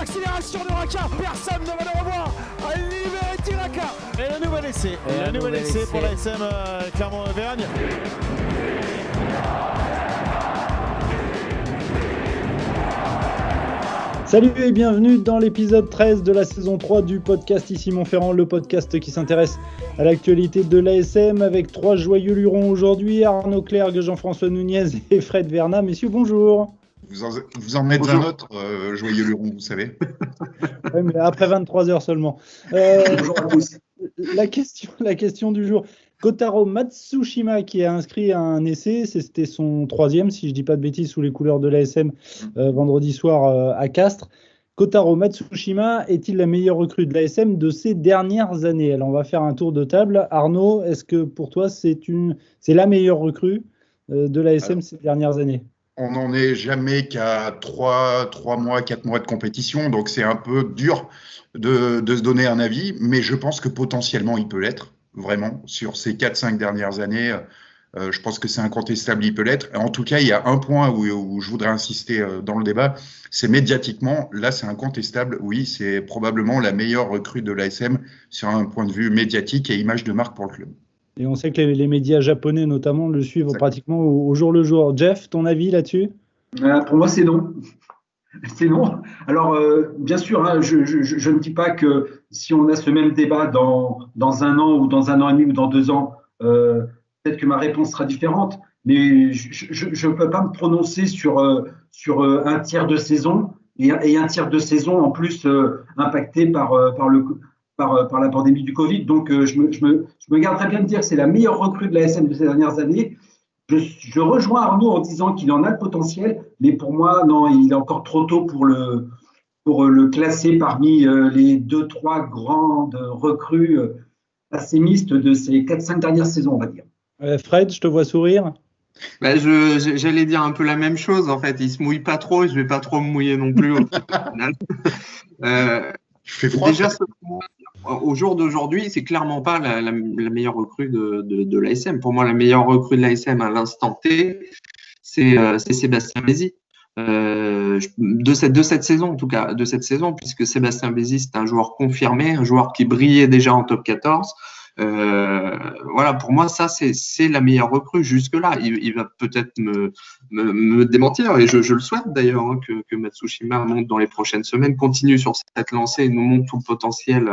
l'accélération de Raka. Personne ne va le revoir. Liberty Raka. Et le nouvel essai. Le nouvel essai pour l'ASM Clermont-Auvergne. Salut et bienvenue dans l'épisode 13 de la saison 3 du podcast Ici Montferrand, le podcast qui s'intéresse à l'actualité de l'ASM avec trois joyeux lurons aujourd'hui, Arnaud Clergue, Jean-François Nunez et Fred Vernat. Messieurs, bonjour. Vous en mettez un autre, joyeux luron, vous savez. Ouais, mais après 23 heures seulement. Bonjour à tous. La question du jour. Kotaro Matsushima qui a inscrit un essai, c'était son troisième, si je ne dis pas de bêtises, sous les couleurs de l'ASM vendredi soir à Castres. Kotaro Matsushima est-il la meilleure recrue de l'ASM de ces dernières années? Alors on va faire un tour de table. Arnaud, est-ce que pour toi c'est la meilleure recrue de l'ASM ces dernières années? On n'en est jamais qu'à 3 mois, 4 mois de compétition, donc c'est un peu dur de se donner un avis, mais je pense que potentiellement il peut l'être. Vraiment, sur ces 4-5 dernières années, je pense que c'est incontestable, il peut l'être. En tout cas, il y a un point où je voudrais insister dans le débat, c'est médiatiquement, là c'est incontestable, oui, c'est probablement la meilleure recrue de l'ASM sur un point de vue médiatique et image de marque pour le club. Et on sait que les médias japonais notamment le suivent pratiquement au jour le jour. Jeff, ton avis là-dessus? Pour moi, c'est non. C'est non. Alors, bien sûr, hein, je ne dis pas que si on a ce même débat dans un an ou dans un an et demi ou dans 2 ans, peut-être que ma réponse sera différente. Mais je ne peux pas me prononcer sur un tiers de saison et un tiers de saison en plus impacté par la pandémie du Covid. Donc, je me garderais bien de dire que c'est la meilleure recrue de l'ASM de ces dernières années. Je rejoins Arnaud en disant qu'il en a le potentiel, mais pour moi, non, il est encore trop tôt pour le classer parmi les 2-3 grandes recrues assez mixtes de ces 4-5 dernières saisons, on va dire. Fred, je te vois sourire. J'allais dire un peu la même chose, en fait. Il se mouille pas trop et je vais pas trop me mouiller non plus. Je fais froid. Déjà, au jour d'aujourd'hui, c'est clairement pas la meilleure recrue de l'ASM. Pour moi, la meilleure recrue de l'ASM à l'instant T, c'est Sébastien Bézi. De cette saison, en tout cas, puisque Sébastien Bézi, c'est un joueur confirmé, un joueur qui brillait déjà en top 14. Voilà, pour moi, ça, c'est la meilleure recrue jusque-là. Il va peut-être me démentir, et je le souhaite d'ailleurs, hein, que Matsushima monte dans les prochaines semaines, continue sur cette lancée et nous montre tout le potentiel,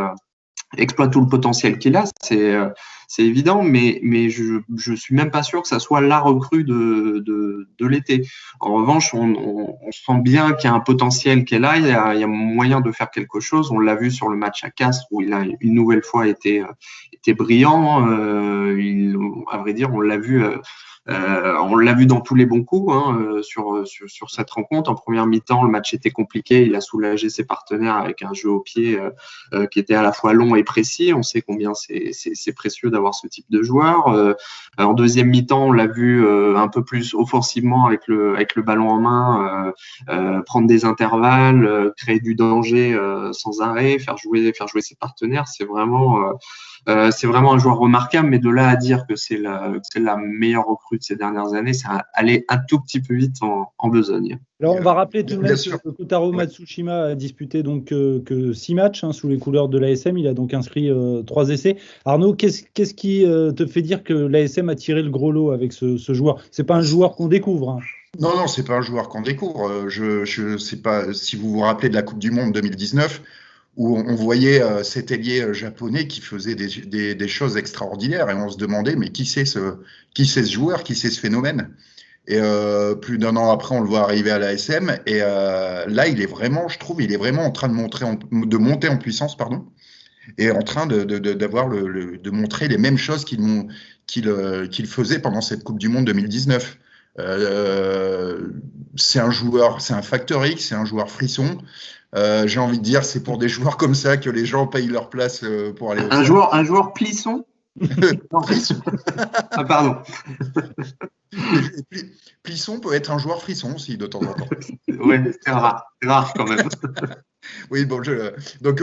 exploite tout le potentiel qu'il a, c'est évident, mais je suis même pas sûr que ça soit la recrue de l'été. En revanche, on sent bien qu'il y a un potentiel qui est là, il y a moyen de faire quelque chose. On l'a vu sur le match à Castres où il a une nouvelle fois été brillant. À vrai dire, on l'a vu dans tous les bons coups, hein, sur cette rencontre. En première mi-temps, le match était compliqué. Il a soulagé ses partenaires avec un jeu au pied qui était à la fois long et précis. On sait combien c'est précieux d'avoir ce type de joueur. En deuxième mi-temps, on l'a vu un peu plus offensivement avec le ballon en main, prendre des intervalles, créer du danger sans arrêt, faire jouer ses partenaires. C'est vraiment un joueur remarquable, mais de là à dire que c'est la meilleure recrue de ces dernières années, c'est aller un tout petit peu vite en besogne. Alors on va rappeler tout de même que Kotaro Matsushima a disputé donc que 6 matchs sous les couleurs de l'ASM. Il a donc inscrit 3 essais. Arnaud, qu'est-ce qui te fait dire que l'ASM a tiré le gros lot avec ce joueur? C'est pas un joueur qu'on découvre. Hein. Non, c'est pas un joueur qu'on découvre. Je sais pas si vous vous rappelez de la Coupe du Monde 2019. Où on voyait cet ailier japonais qui faisait des choses extraordinaires et on se demandait mais qui c'est ce joueur, qui c'est ce phénomène. Et plus d'un an après, on le voit arriver à l'ASM et là, il est vraiment en train de monter en puissance, et en train de montrer les mêmes choses qu'il faisait pendant cette Coupe du Monde 2019. C'est un facteur X, c'est un joueur frisson. J'ai envie de dire, c'est pour des joueurs comme ça que les gens payent leur place pour aller au stade. Un joueur plisson. Non, Plisson. Ah, pardon. Plisson peut être un joueur frisson aussi, de temps en temps. Oui, c'est rare quand même. Oui, donc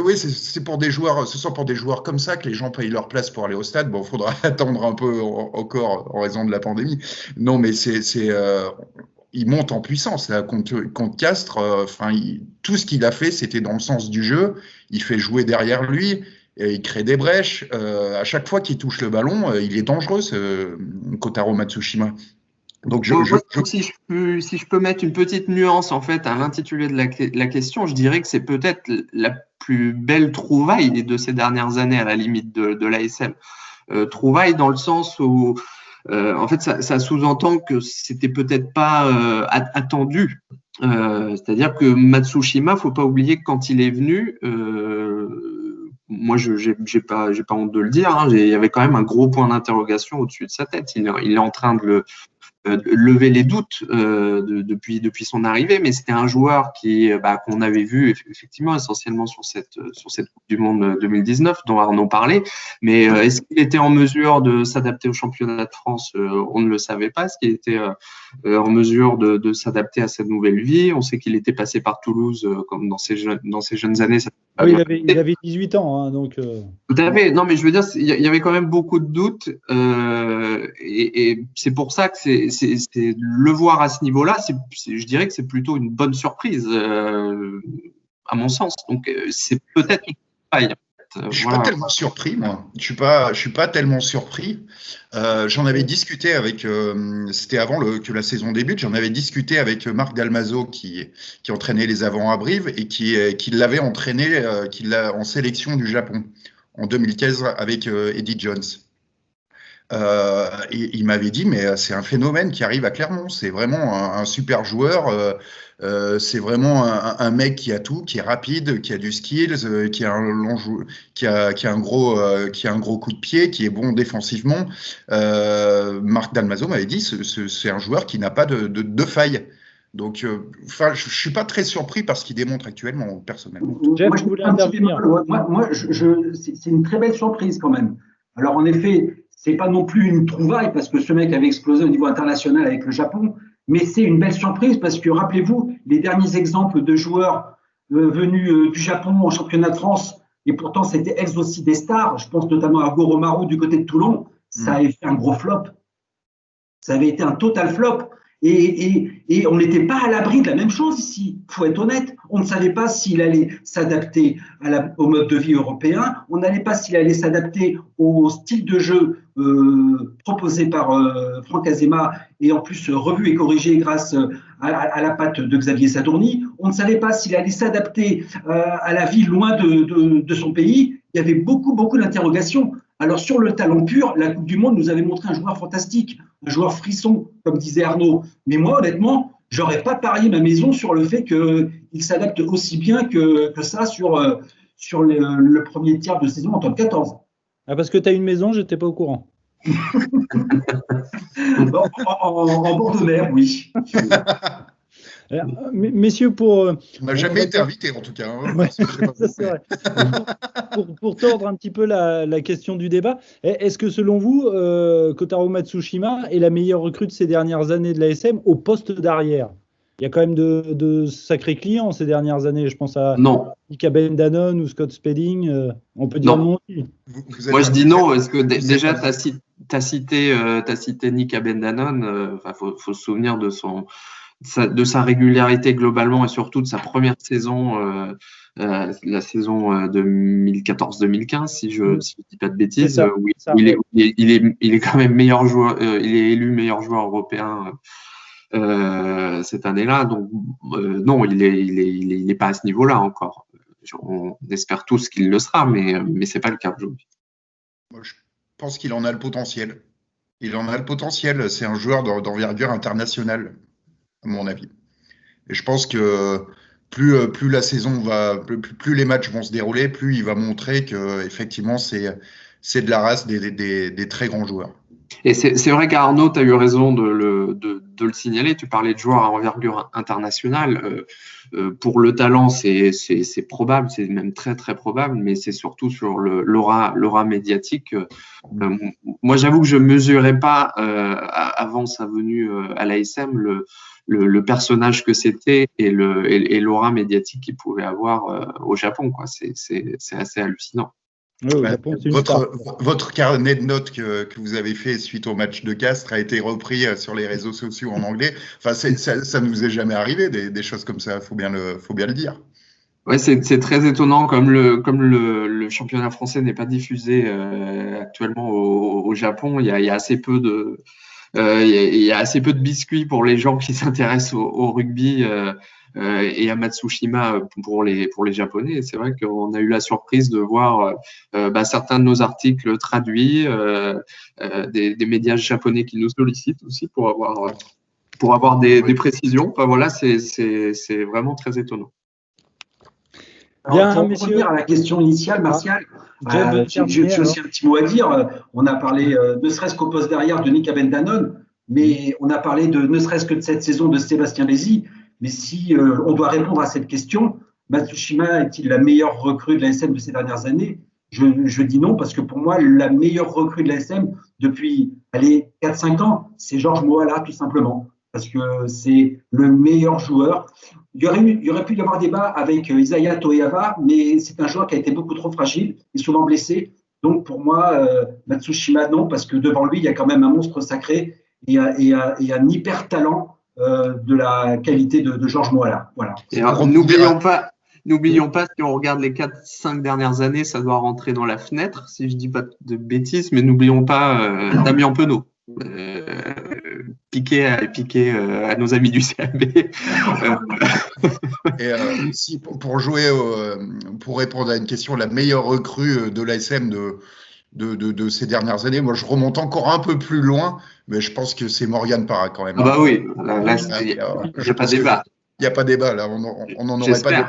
oui, c'est pour des joueurs, ce sont pour des joueurs comme ça que les gens payent leur place pour aller au stade. Bon, il faudra attendre un peu encore en raison de la pandémie. Non, mais il monte en puissance là, contre Castres. Tout ce qu'il a fait, c'était dans le sens du jeu. Il fait jouer derrière lui, et il crée des brèches. À chaque fois qu'il touche le ballon, il est dangereux, Kotaro Matsushima. Donc, si je peux mettre une petite nuance en fait à l'intitulé de la question, je dirais que c'est peut-être la plus belle trouvaille de ces dernières années à la limite de l'ASM. Trouvaille dans le sens où en fait ça sous-entend que c'était peut-être pas attendu. C'est-à-dire que Matsushima, faut pas oublier que quand il est venu, moi j'ai pas honte de le dire, hein, il y avait quand même un gros point d'interrogation au-dessus de sa tête. Il est en train de lever les doutes depuis son arrivée, mais c'était un joueur qu'on avait vu effectivement essentiellement sur cette Coupe du Monde 2019 dont Arnaud parlait. Mais est-ce qu'il était en mesure de s'adapter au championnat de France? On ne le savait pas. Est-ce qu'il était en mesure de s'adapter à cette nouvelle vie? On sait qu'il était passé par Toulouse comme dans ses jeunes années. Oui, il avait 18 ans, hein, donc. Tout à fait. Non, mais je veux dire, il y avait quand même beaucoup de doutes, et c'est pour ça que c'est le voir à ce niveau-là. Je dirais que c'est plutôt une bonne surprise, à mon sens. Donc, c'est peut-être une faille. Je suis pas tellement surpris, moi. Je suis pas tellement surpris. J'en avais discuté avec. C'était avant que la saison débute. J'en avais discuté avec Marc Dalmazo qui entraînait les avants à Brive et qui l'avait entraîné, en sélection du Japon en 2015 avec Eddie Jones. Et il m'avait dit, mais c'est un phénomène qui arrive à Clermont. C'est vraiment un super joueur. C'est vraiment un mec qui a tout, qui est rapide, qui a du skills, qui a un gros coup de pied, qui est bon défensivement. Marc Dalmazo m'avait dit, c'est un joueur qui n'a pas de faille. Donc, je suis pas très surpris par ce qu'il démontre actuellement, personnellement. Jeff, vous voulez intervenir? Moi, c'est une très belle surprise quand même. Alors, en effet, c'est pas non plus une trouvaille parce que ce mec avait explosé au niveau international avec le Japon, mais c'est une belle surprise parce que rappelez-vous les derniers exemples de joueurs venus du Japon en championnat de France, et pourtant c'était elles aussi des stars. Je pense notamment à Goromaru du côté de Toulon. Ça avait fait un gros flop. Ça avait été un total flop. Et on n'était pas à l'abri de la même chose ici, il faut être honnête. On ne savait pas s'il allait s'adapter au mode de vie européen, on n'allait pas s'il allait s'adapter au style de jeu proposé par Franck Azema et en plus revu et corrigé grâce à la patte de Xavier Sadourny. On ne savait pas s'il allait s'adapter à la vie loin de son pays. Il y avait beaucoup d'interrogations. Alors sur le talent pur, la Coupe du Monde nous avait montré un joueur fantastique, un joueur frisson, comme disait Arnaud. Mais moi, honnêtement, j'aurais pas parié ma maison sur le fait qu'il s'adapte aussi bien que ça sur le premier tiers de saison en top 14. Ah, parce que tu as une maison, j'étais pas au courant. En bord de mer, oui. Messieurs, on n'a jamais été invité en tout cas. Hein, ouais, ça, c'est vrai. pour tordre un petit peu la question du débat, est-ce que selon vous, Kotaro Matsushima est la meilleure recrue de ces dernières années de l'ASM au poste d'arrière? Il y a quand même de sacrés clients ces dernières années. Je pense à Nika Bendanon ou Scott Spedding. On peut dire non aussi. Moi, je dis non, parce que déjà, tu as cité Nika Bendanon. Faut se souvenir de sa régularité globalement et surtout de sa première saison, la saison 2014-2015, si je dis pas de bêtises, où il est quand même meilleur joueur, il est élu meilleur joueur européen cette année-là. Donc non, il est pas à ce niveau-là encore. On espère tous qu'il le sera, mais c'est pas le cas aujourd'hui. Moi, je pense qu'il en a le potentiel. C'est un joueur d'envergure internationale, à mon avis. Et je pense que plus la saison plus les matchs vont se dérouler, plus il va montrer que effectivement c'est de la race des très grands joueurs. Et c'est vrai qu'Arnaud, tu as eu raison de le signaler. Tu parlais de joueurs à envergure internationale. Pour le talent, c'est probable, c'est même très très probable, mais c'est surtout sur l'aura médiatique. Moi, j'avoue que je mesurais pas avant sa venue à l'ASM le personnage que c'était et l'aura médiatique qu'il pouvait avoir au Japon, quoi. C'est assez hallucinant. Oui, au Japon, c'est une star. Votre carnet de notes que vous avez fait suite au match de Castres a été repris sur les réseaux sociaux en anglais. Enfin, ça ne nous est jamais arrivé, des choses comme ça, faut bien le dire. Ouais, c'est très étonnant comme le championnat français n'est pas diffusé actuellement au Japon. Il y a assez peu de il y a assez peu de biscuits pour les gens qui s'intéressent au rugby et à Matsushima pour les Japonais. C'est vrai qu'on a eu la surprise de voir certains de nos articles traduits, des médias japonais qui nous sollicitent aussi pour avoir des précisions. Enfin, voilà, c'est vraiment très étonnant. Alors, pour revenir à la question initiale, Martial, j'ai aussi un petit mot à dire. On a parlé, ne serait-ce qu'au poste derrière, de Nick Abendanon, mais on a parlé ne serait-ce que de cette saison de Sébastien Lézy. Mais si on doit répondre à cette question, Matsushima est-il la meilleure recrue de l'ASM de ces dernières années? Je dis non, parce que pour moi, la meilleure recrue de l'ASM depuis 4-5 ans, c'est Georges Moala, tout simplement. Parce que c'est le meilleur joueur. Il y aurait pu y avoir débat avec Isaiah Toeyava, mais c'est un joueur qui a été beaucoup trop fragile et souvent blessé. Donc pour moi, Matsushima, non, parce que devant lui, il y a quand même un monstre sacré et un hyper talent de la qualité de Georges Moala. Voilà. Et n'oublions pas, si on regarde les 4-5 dernières années, ça doit rentrer dans la fenêtre, si je dis pas de bêtises, mais n'oublions pas Damien Penaud. Piqué à nos amis du CAB. Et si pour répondre à une question, la meilleure recrue de l'ASM de ces dernières années, moi je remonte encore un peu plus loin, mais je pense que c'est Morgan Parra quand même. Ah bah oui, là il n'y a pas débat. Il n'y a pas débat, là, on n'en aurait pas débat.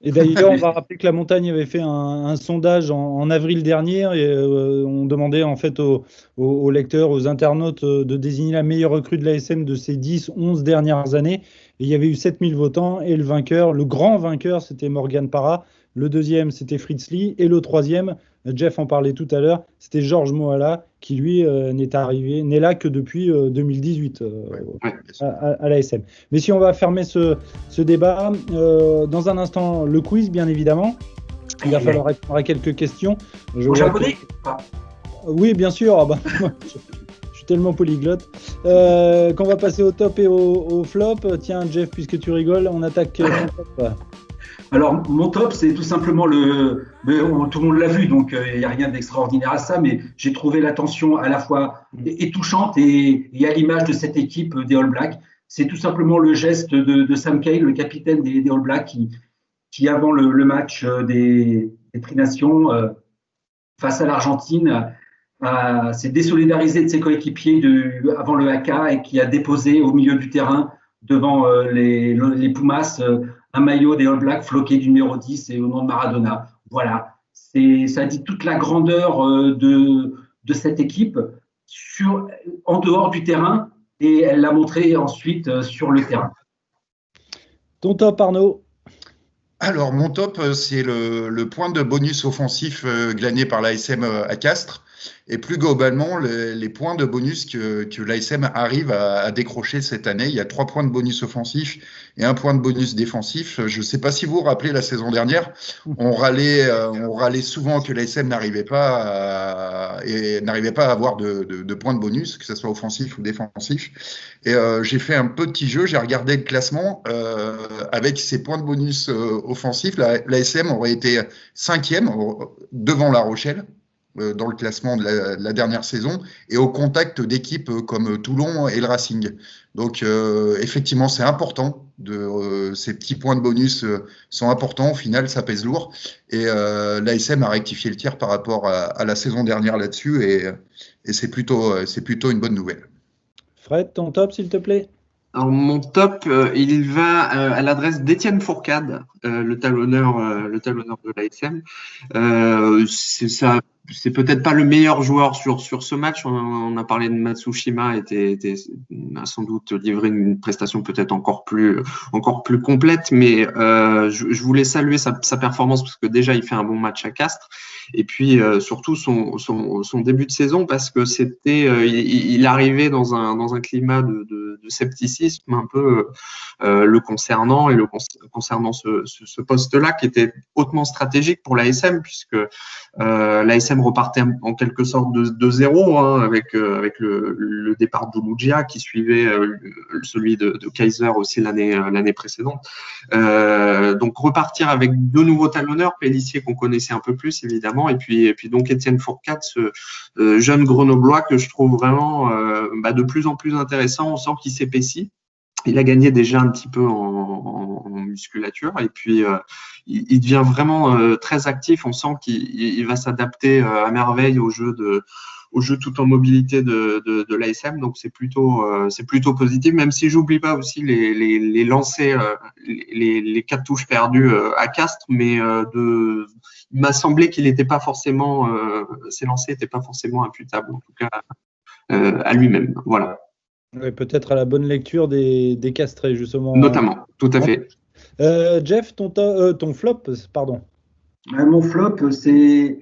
Et d'ailleurs, on va rappeler que la Montagne avait fait un sondage en avril dernier et on demandait en fait aux lecteurs, aux internautes de désigner la meilleure recrue de l'ASM de ces 10-11 dernières années. Et il y avait eu 7000 votants et le grand vainqueur, c'était Morgan Parra. Le deuxième, c'était Fritz Lee. Et le troisième, Jeff en parlait tout à l'heure, c'était Georges Moala qui, lui, n'est là que depuis 2018 à l'ASM. Mais si on va fermer ce débat, dans un instant, le quiz, bien évidemment. Il va falloir répondre à quelques questions. Au japonais Oui, bien sûr. Je suis tellement polyglotte. Qu'on va passer au top et au flop. Tiens, Jeff, puisque tu rigoles, on attaque ton top. Alors, mon top, c'est tout simplement tout le monde l'a vu, donc il n'y a rien d'extraordinaire à ça, mais j'ai trouvé l'attention à la fois touchante et à l'image de cette équipe des All Blacks. C'est tout simplement le geste de Sam Cane, le capitaine des All Blacks, qui avant le match des Tri-Nations face à l'Argentine, s'est désolidarisé de ses coéquipiers avant le haka et qui a déposé au milieu du terrain devant les Pumas un maillot des All Blacks floqué du numéro 10 et au nom de Maradona. Voilà, ça dit toute la grandeur de cette équipe en dehors du terrain et elle l'a montré ensuite sur le terrain. Ton top, Arnaud? Alors, mon top, c'est le point de bonus offensif glané par l'ASM à Castres. Et plus globalement, les points de bonus que l'ASM arrive à décrocher cette année. Il y a 3 points de bonus offensif et 1 point de bonus défensif. Je ne sais pas si vous vous rappelez la saison dernière, on râlait souvent que l'ASM n'arrivait pas à avoir de points de bonus, que ce soit offensif ou défensif. Et j'ai fait un petit jeu, j'ai regardé le classement. Avec ces points de bonus offensifs, l'ASM aurait été 5e devant La Rochelle dans le classement de la dernière saison et au contact d'équipes comme Toulon et le Racing. Donc effectivement, c'est important. Ces petits points de bonus sont importants. Au final, ça pèse lourd. Et l'ASM a rectifié le tir par rapport à la saison dernière là-dessus et c'est plutôt une bonne nouvelle. Fred, ton top, s'il te plaît? Alors, mon top, il va à l'adresse d'Étienne Fourcade, le talonneur de l'ASM. Ça c'est peut-être pas le meilleur joueur sur ce match. On a parlé de Matsushima, a sans doute livré une prestation peut-être encore plus complète, mais je voulais saluer sa performance parce que déjà il fait un bon match à Castres, et puis surtout son début de saison, parce que il arrivait dans un climat de scepticisme un peu le concernant, et concernant ce poste-là qui était hautement stratégique pour l'ASM, puisque l'ASM repartait en quelque sorte de zéro, avec le départ d'Ouloudia qui suivait celui de Kaiser aussi l'année précédente. Donc repartir avec deux nouveaux talonneurs, Pélissier qu'on connaissait un peu plus évidemment, et puis donc Étienne Fourcade, ce jeune grenoblois que je trouve vraiment de plus en plus intéressant. On sent qu'il s'épaissit. Il a gagné déjà un petit peu en musculature, et puis il devient vraiment très actif. On sent qu'il va s'adapter à merveille au jeu tout en mobilité de l'ASM. Donc c'est plutôt positif, même si j'oublie pas aussi les lancers, les 4 touches perdues à Castres, mais il m'a semblé qu'il n'était pas forcément, ses lancers n'étaient pas forcément imputables, en tout cas à lui-même. Voilà. Ouais, peut-être à la bonne lecture des Castrés, justement. Notamment, tout à fait. Jeff, ton flop, pardon. Mon flop, c'est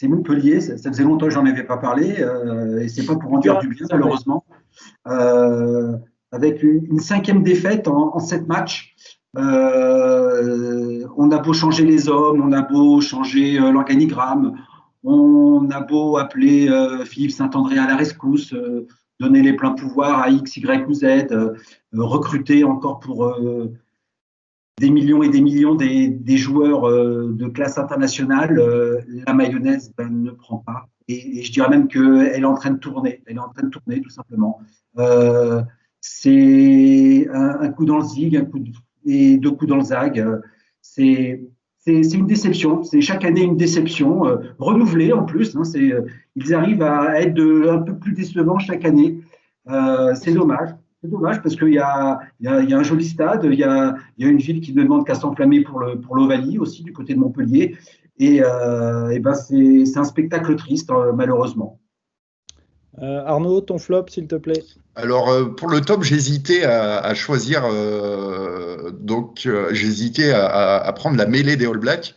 Montpellier. Ça faisait longtemps que j'en avais pas parlé, et c'est pas pour en dire du bien, malheureusement. Avec une 5e défaite en 7 matchs. On a beau changer les hommes, on a beau changer l'organigramme, on a beau appeler Philippe Saint-André à la rescousse, donner les pleins pouvoirs à X, Y ou Z, recruter encore pour des millions et des millions des joueurs de classe internationale, la mayonnaise ne prend pas. Et je dirais même qu'elle est en train de tourner. Elle est en train de tourner, tout simplement. C'est un coup dans le zig, et 2 coups dans le zag. C'est une déception. C'est chaque année une déception, renouvelée en plus. Ils arrivent à être un peu plus décevants chaque année. C'est dommage. C'est dommage parce qu'il y a un joli stade, il y a une ville qui ne demande qu'à s'enflammer pour l'Ovalie aussi du côté de Montpellier. Et c'est un spectacle triste, malheureusement. Arnaud, ton flop, s'il te plaît. Alors, pour le top, j'hésitais à choisir. J'hésitais à prendre la mêlée des All Blacks.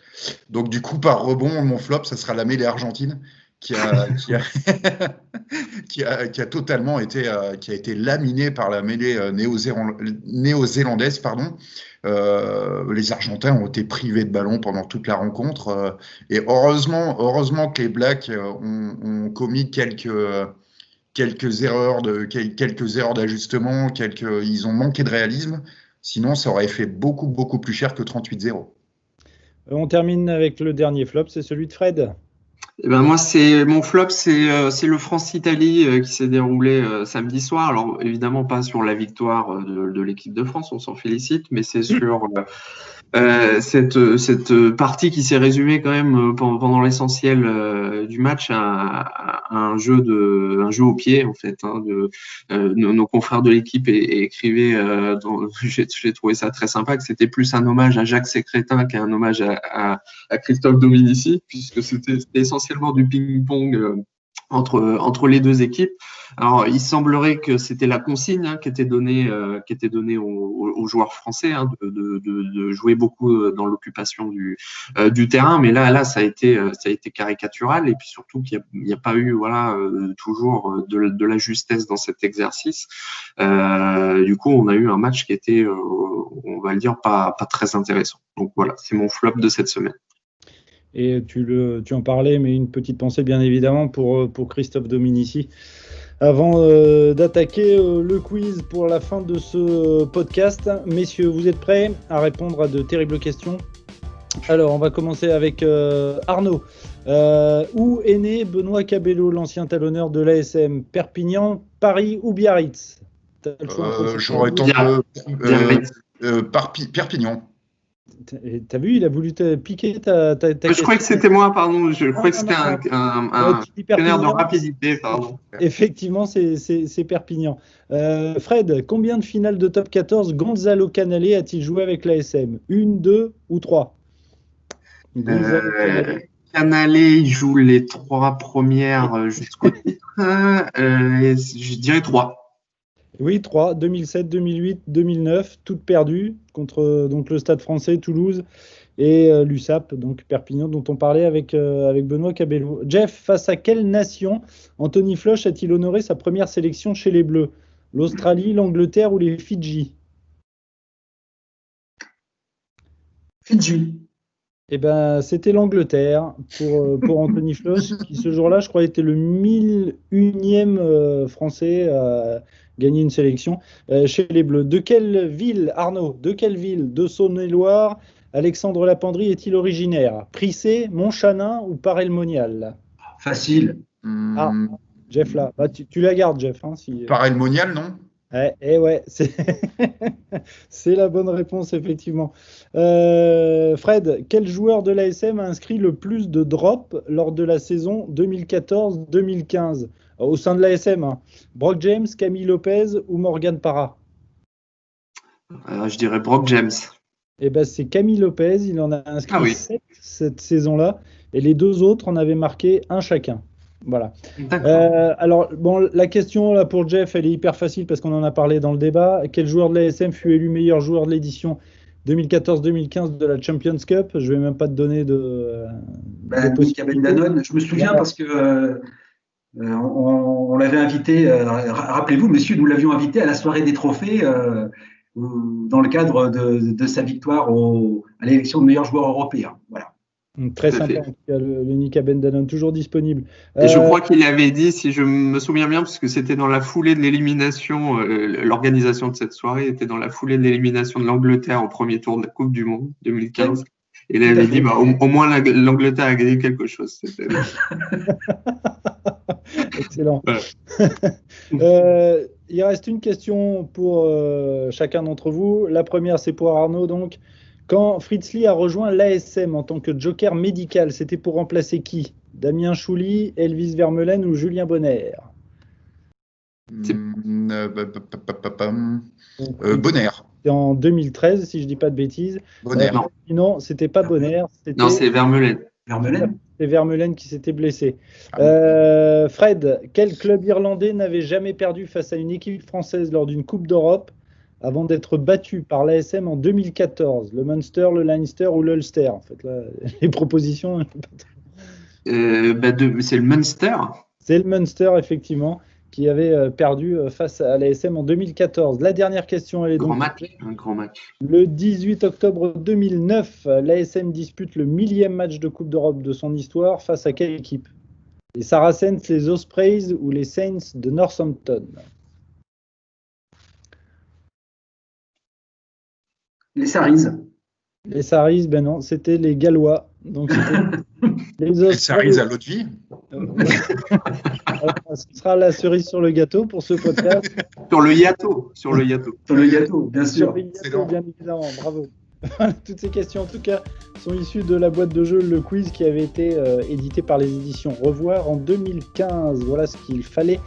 Donc, du coup, par rebond, mon flop, ça sera la mêlée argentine qui a totalement été laminée par la mêlée néo-zélandaise, pardon. Les Argentins ont été privés de ballon pendant toute la rencontre, et heureusement que les Blacks ont commis quelques erreurs d'ajustement, ils ont manqué de réalisme. Sinon, ça aurait fait beaucoup, beaucoup plus cher que 38-0. On termine avec le dernier flop, c'est celui de Fred. Moi, mon flop, c'est le France-Italie qui s'est déroulé samedi soir. Alors, évidemment, pas sur la victoire de l'équipe de France, on s'en félicite, mais c'est sur cette partie qui s'est résumée quand même pendant l'essentiel du match à un jeu au pied, en fait. Nos confrères de l'équipe écrivaient, j'ai trouvé ça très sympa, que c'était plus un hommage à Jacques Sécrétin qu'un hommage à Christophe Dominici, puisque c'était essentiellement du ping-pong entre les deux équipes. Alors, il semblerait que c'était la consigne qui était donnée aux joueurs français, de jouer beaucoup dans l'occupation du terrain, mais là ça a été caricatural, et puis surtout qu'il n'y a pas eu toujours de la justesse dans cet exercice. Du coup, on a eu un match qui était, on va le dire, pas très intéressant. Donc voilà, c'est mon flop de cette semaine. Et tu en parlais, mais une petite pensée bien évidemment pour Christophe Dominici. Avant d'attaquer le quiz pour la fin de ce podcast, messieurs, vous êtes prêts à répondre à de terribles questions? Alors, on va commencer avec Arnaud. Où est né Benoît Cabello, l'ancien talonneur de l'ASM? Perpignan, Paris ou Biarritz? J'aurais tenté Perpignan. T'as vu, il a voulu te piquer ta question. Je croyais que c'était moi, pardon. Je croyais que c'était un questionnaire de rapidité, pardon. Effectivement, c'est Perpignan. Fred, combien de finales de top 14 Gonzalo Canale a-t-il joué avec l'ASM? 1, 2 ou 3? Canalé, il joue les 3 premières jusqu'au titre. Je dirais 3. Oui, 3, 2007, 2008, 2009, toutes perdues contre donc le Stade français, Toulouse et l'USAP, donc Perpignan, dont on parlait avec Benoît Cabello. Jeff, face à quelle nation Anthony Floch a-t-il honoré sa première sélection chez les Bleus? L'Australie, l'Angleterre ou les Fidji? Fidji. Eh ben, c'était l'Angleterre pour Anthony Floch, qui ce jour-là, je crois, était le 1001e Français à gagner une sélection chez les Bleus. De quelle ville, Arnaud, de Saône-et-Loire, Alexandre Lapendrie est-il originaire? Prissé, Montchanin ou Paray-le-Monial? Facile. Ah, Jeff là. Bah, tu la gardes, Jeff. Hein, si... Paray-le-Monial, non? Ouais, c'est la bonne réponse, effectivement. Fred, quel joueur de l'ASM a inscrit le plus de drops lors de la saison 2014-2015 au sein de l'ASM? Hein. Brock James, Camille Lopez ou Morgan Parra? Je dirais Brock James. Eh ben, c'est Camille Lopez, il en a inscrit 7 cette saison-là, et les 2 autres en avaient marqué un chacun. Voilà. Alors, bon, la question là pour Jeff, elle est hyper facile parce qu'on en a parlé dans le débat. Quel joueur de l'ASM fut élu meilleur joueur de l'édition 2014-2015 de la Champions Cup? Je vais même pas te donner de Nika Ben-Danone. Je me souviens parce que on l'avait invité. Rappelez-vous, monsieur, nous l'avions invité à la soirée des trophées dans le cadre de sa victoire à l'élection de meilleur joueur européen. Voilà. Très sympa, en tout cas, le Nika Ben-Danone, toujours disponible. Et je crois qu'il avait dit, si je me souviens bien, parce que c'était dans la foulée de l'élimination, l'organisation de cette soirée était dans la foulée de l'élimination de l'Angleterre au premier tour de la Coupe du Monde 2015. Et il avait dit, au moins l'Angleterre a gagné quelque chose. Excellent. Il reste une question pour chacun d'entre vous. La première, c'est pour Arnaud, donc. Quand Fritz Lee a rejoint l'ASM en tant que joker médical, c'était pour remplacer qui? Damien Chouli, Elvis Vermeulen ou Julien Bonner? Bonner. C'était en 2013, si je ne dis pas de bêtises. Bonner. Non, c'était pas Bonner. Non, c'est Vermeulen. C'est Vermeulen qui s'était blessé. Fred, quel club irlandais n'avait jamais perdu face à une équipe française lors d'une Coupe d'Europe avant d'être battu par l'ASM en 2014? Le Munster, le Leinster ou l'Ulster? En fait, là, les propositions. C'est le Munster. C'est le Munster, effectivement, qui avait perdu face à l'ASM en 2014. La dernière question, elle est donc. Un grand match. Le 18 octobre 2009, l'ASM dispute le 1000e match de Coupe d'Europe de son histoire face à quelle équipe? Les Saracens, les Ospreys ou les Saints de Northampton? Les Saris. Les Saris, ben non, c'était les Gallois. Donc les Saris à l'autre vie. Ce sera la cerise sur le gâteau pour ce podcast. Sur le gâteau, bien sûr. Sur le gâteau, bien évidemment, bravo. Toutes ces questions, en tout cas, sont issues de la boîte de jeu Le Quiz qui avait été édité par les éditions Revoir en 2015. Voilà ce qu'il fallait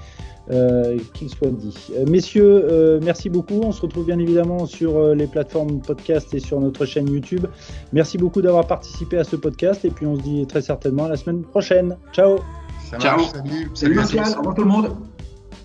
qu'il soit dit. Messieurs, merci beaucoup. On se retrouve bien évidemment sur les plateformes podcast et sur notre chaîne YouTube. Merci beaucoup d'avoir participé à ce podcast et puis on se dit très certainement à la semaine prochaine. Ciao. Ciao. Salut Martial. Au revoir tout le monde.